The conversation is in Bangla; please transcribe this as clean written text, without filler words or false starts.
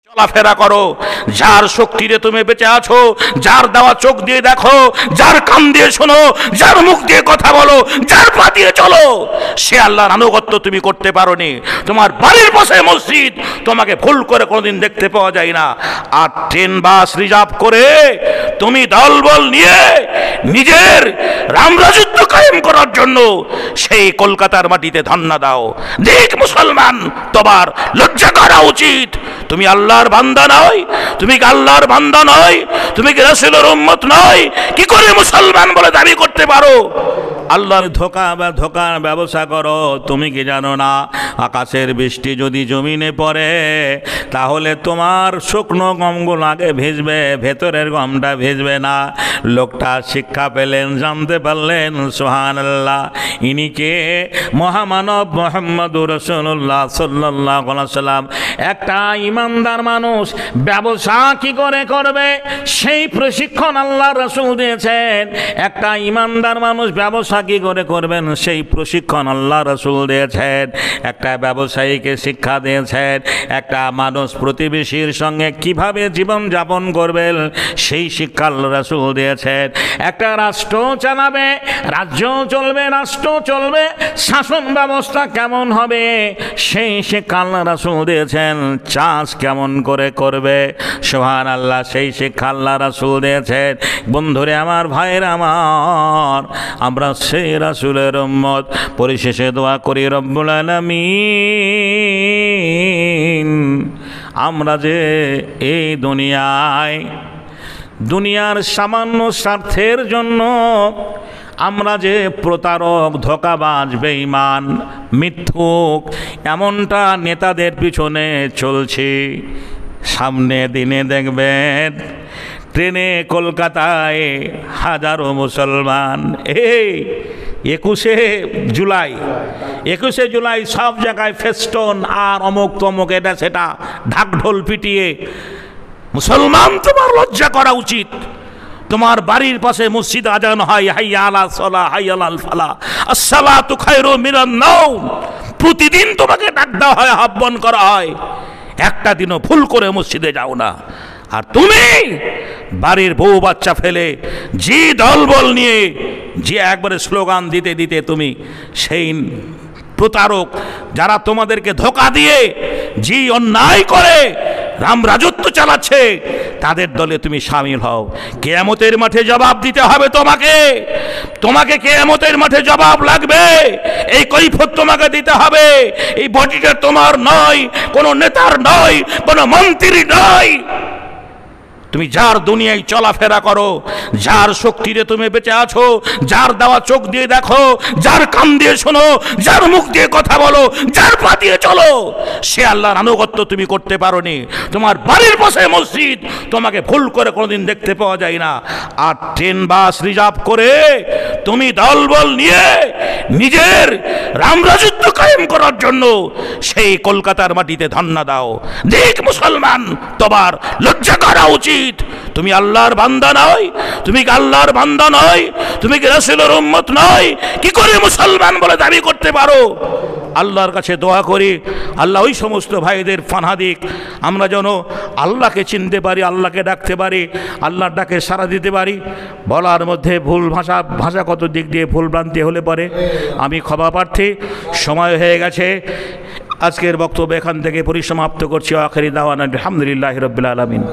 চলাফেরা করো, যার শক্তিতে তুমি বেঁচে আছো, যার দেওয়া চোখ দিয়ে দেখো, যার কান দিয়ে শোনো, যার মুখ দিয়ে কথা বলো, যার পা দিয়ে চলো, সে আল্লাহর আনুগত্য তুমি করতে পারোনি। তোমার বাড়ির পাশে মসজিদ, তোমাকে ভুল করে কোনোদিন দেখতে পাওয়া যায় না। আর ট্রেন বাস রিজার্ভ করে তুমি দলবল নিয়ে নিজের রামরাজত্ব কায়েম করার জন্য সেই কলকাতার মাটিতে ধন্না দাও। দেখ মুসলমান, তোমার লজ্জা করা উচিত। তুমি আল্লাহর বান্দা নয়, তুমি কি আল্লাহর বান্দা নয়, তুমি কি রাসূলের উম্মত নয়, কি করে মুসলমান বলে দাবি করতে পারো? আল্লাহর ধোকার ব্যবসা করো। তুমি কি জানো না, আকাশের বৃষ্টি যদি জমিনে পড়ে তাহলে তোমার শুকনো গমগুলো আগে ভিজবে, ভেতরের গমটা ভিজবে না। লোকটা শিক্ষা পেলেন, জানতে পারলেন সুবহানাল্লাহ, ইনি কে? মহামানব মুহাম্মদুর রাসূলুল্লাহ সাল্লাল্লাহু আলাইহি ওয়াসাল্লাম। একটা ইমানদার মানুষ ব্যবসা কি করে করবে সেই প্রশিক্ষণ আল্লাহ রাসূল দিয়েছেন। একটা ইমানদার মানুষ ব্যবসা কি করে করবেন সেই প্রশিক্ষণ আল্লাহ রাসূল দিয়েছেন। একটা ব্যবসায়ীকে শিক্ষা দিয়েছেন একটা মানুষ প্রতিবেশীর সঙ্গে কিভাবে জীবন যাপন করবেন সেই শিক্ষা আল্লাহ রাসূল দিয়েছেন। একটা রাষ্ট্র চালাবে, রাজ্য চলবে, রাষ্ট্র চলবে, শাসন ব্যবস্থা কেমন হবে সেই শিক্ষা আল্লাহ রাসূল দিয়েছেন। চাষ কেমন করে করবে সুবহানাল্লাহ সেই শিক্ষা আল্লাহ রাসূল দিয়েছেন। বন্ধুরে আমার, ভাইয়ের আমার, আমরা সেই রাসূলের উম্মত। পরিশেষে দোয়া করি রব্বুল আলামিন আমরা যে এই দুনিয়ার সামান্য স্বার্থের জন্য আমরা যে প্রতারক, ধোঁকাবাজ, বেঈমান, মিথ্যুক এমনটা নেতাদের পিছনে চলছি, সামনে দিনে দেখবেন ট্রেনে কলকাতায় হাজারো মুসলমান এই 21শে জুলাই সব জায়গায় ফেস্টন আর অমুক তমুক এটা সেটা ঢাকঢোল পিটিয়ে। মুসলমান, তোমার লজ্জা করা উচিত। তোমার বাড়ির পাশে মসজিদ আজান হয়, হাইয়া আলাস সালাহ, হাইয়া আলাল ফালাহ, আসসালাতু খায়রুম মিনান নাওম, প্রতিদিন তোমাকে ডাক দেওয়া হয়, আহ্বান করা হয়। একটা দিনও ভুল করে মসজিদে যাও না। আর তুমি বাড়ির বউ বাচ্চা ফেলে জি দলবল নিয়ে যে একবারে স্লোগান দিতে দিতে তুমি সেই প্রতারক যারা তোমাদেরকে ধোঁকা দিয়ে জি অন্যায় করে রাম রাজত্ব চালাচ্ছে তাদের দলে তুমি শামিল হও। কিয়ামতের মাঠে জবাব দিতে হবে তোমাকে কিয়ামতের মাঠে জবাব লাগবে। এই কৈফিয়ত তোমাকে দিতে হবে। এই বডিটা তোমার নয়, কোনো নেতার নয়, কোনো মন্ত্রী নয়। তুমি যার দুনিয়ায় চলাফেরা করো, যার শক্তিতে তুমি বেঁচে আছো, যার দেওয়া চোখ দিয়ে দেখো, যার কান দিয়ে শোনো, যার মুখ দিয়ে কথা বলো, যার পা দিয়ে চলো, সে আল্লাহর আনুগত্য তুমি করতে পারোনি। তোমার বাড়ির পাশে মসজিদ, তোমাকে ভুল করে কোনোদিন দেখতে পাওয়া যায় না। আর ট্রেন বাস রিজার্ভ করে তুমি দলবল নিয়ে নিজের রামরাজত্ব কায়েম করার জন্য সেই কলকাতার মাটিতে ধন্না দাও। দেখ মুসলমান, তোমার লজ্জা করা উচিত। তুমি আল্লাহর বান্দা নয়, তুমি কি আল্লাহর বান্দা নয়, তুমি কি রাসূলের উম্মত নয়, কি করে মুসলমান বলে দাবি করতে পারো? আল্লাহর কাছে দোয়া করি আল্লাহ ওই সমস্ত ভাইদের ফানা দিক, আমরা যেন আল্লাহকে চিনতে পারি, আল্লাহকে ডাকতে পারি, আল্লাহর ডাকে সাড়া দিতে পারি। বলার মধ্যে ভুল ভাষাগত দিক দিয়ে ভুল ভ্রান্তি হলে পরে আমি ক্ষমা প্রার্থী। সময় হয়ে গেছে, আজকের বক্তব্য এখান থেকে পরিসমাপ্ত করছি। আখিরি দাওয়ানা আলহামদুলিল্লাহি রাব্বিল আলামিন।